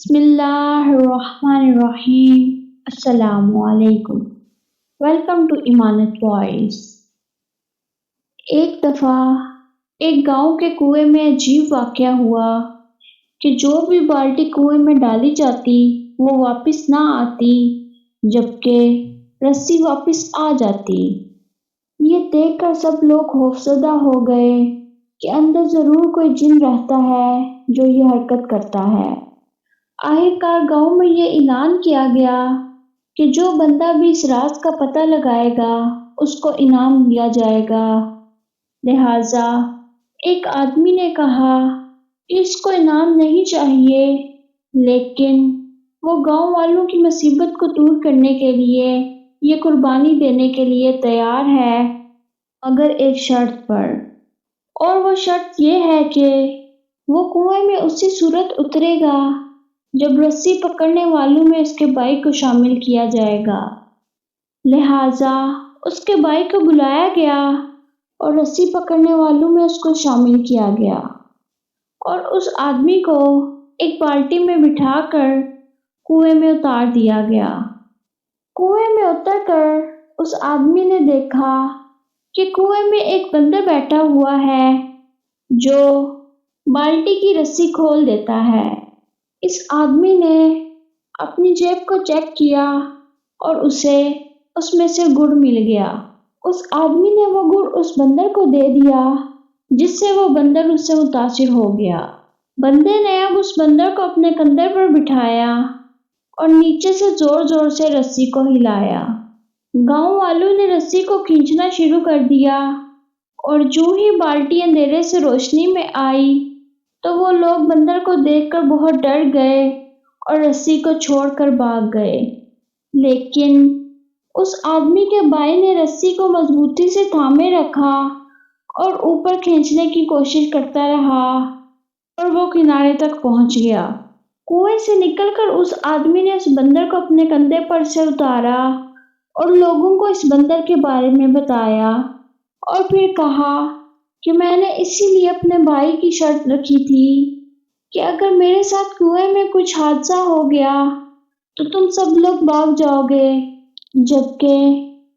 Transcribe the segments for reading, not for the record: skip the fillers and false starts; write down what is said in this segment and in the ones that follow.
بسم اللہ الرحمن الرحیم۔ السلام علیکم۔ ویلکم ٹو امانت وائس۔ ایک دفعہ ایک گاؤں کے کنویں میں عجیب واقعہ ہوا کہ جو بھی بالٹی کنویں میں ڈالی جاتی وہ واپس نہ آتی، جبکہ رسی واپس آ جاتی۔ یہ دیکھ کر سب لوگ خوفزدہ ہو گئے کہ اندر ضرور کوئی جن رہتا ہے جو یہ حرکت کرتا ہے۔ آخرکار گاؤں میں یہ اعلان کیا گیا کہ جو بندہ بھی اس راز کا پتہ لگائے گا اس کو انعام دیا جائے گا۔ لہٰذا ایک آدمی نے کہا کہ اس کو انعام نہیں چاہیے، لیکن وہ گاؤں والوں کی مصیبت کو دور کرنے کے لیے یہ قربانی دینے کے لیے تیار ہے، مگر ایک شرط پر۔ اور وہ شرط یہ ہے کہ وہ کنویں میں اسی صورت اترے گا جب رسی پکڑنے والوں میں اس کے بھائی کو شامل کیا جائے گا۔ لہٰذا اس کے بھائی کو بلایا گیا اور رسی پکڑنے والوں میں اس کو شامل کیا گیا، اور اس آدمی کو ایک بالٹی میں بٹھا کر کنویں میں اتار دیا گیا۔ کنویں میں اتر کر اس آدمی نے دیکھا کہ کنویں میں ایک بندر بیٹھا ہوا ہے جو بالٹی کی رسی کھول دیتا ہے۔ اس آدمی نے اپنی جیب کو چیک کیا اور اسے اس میں سے گڑ مل گیا۔ اس آدمی نے وہ گڑ اس بندر کو دے دیا، جس سے وہ بندر اس سے متاثر ہو گیا۔ بندے نے اب اس بندر کو اپنے کندھے پر بٹھایا اور نیچے سے زور زور سے رسی کو ہلایا۔ گاؤں والوں نے رسی کو کھینچنا شروع کر دیا، اور جو ہی بالٹی اندھیرے سے روشنی میں آئی تو وہ لوگ بندر کو دیکھ کر بہت ڈر گئے اور رسی کو چھوڑ کر بھاگ گئے۔ لیکن اس آدمی کے بھائی نے رسی کو مضبوطی سے تھامے رکھا اور اوپر کھینچنے کی کوشش کرتا رہا، اور وہ کنارے تک پہنچ گیا۔ کنویں سے نکل کر اس آدمی نے اس بندر کو اپنے کندھے پر سے اتارا اور لوگوں کو اس بندر کے بارے میں بتایا، اور پھر کہا کہ میں نے اسی لیے اپنے بھائی کی شرط رکھی تھی کہ اگر میرے ساتھ کنویں میں کچھ حادثہ ہو گیا تو تم سب لوگ بھاگ جاؤ گے، جبکہ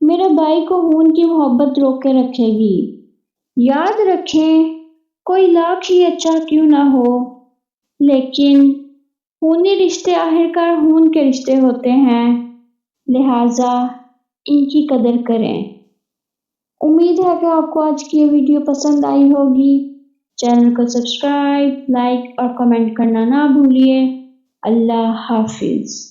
میرے بھائی کو خون کی محبت روک کے رکھے گی۔ یاد رکھیں، کوئی لاکھ ہی اچھا کیوں نہ ہو، لیکن خونی رشتے آخرکار خون کے رشتے ہوتے ہیں، لہٰذا ان کی قدر کریں۔ امید ہے کہ آپ کو آج کی یہ ویڈیو پسند آئی ہوگی۔ چینل کو سبسکرائب، لائک اور کمنٹ کرنا نہ بھولیے۔ اللہ حافظ۔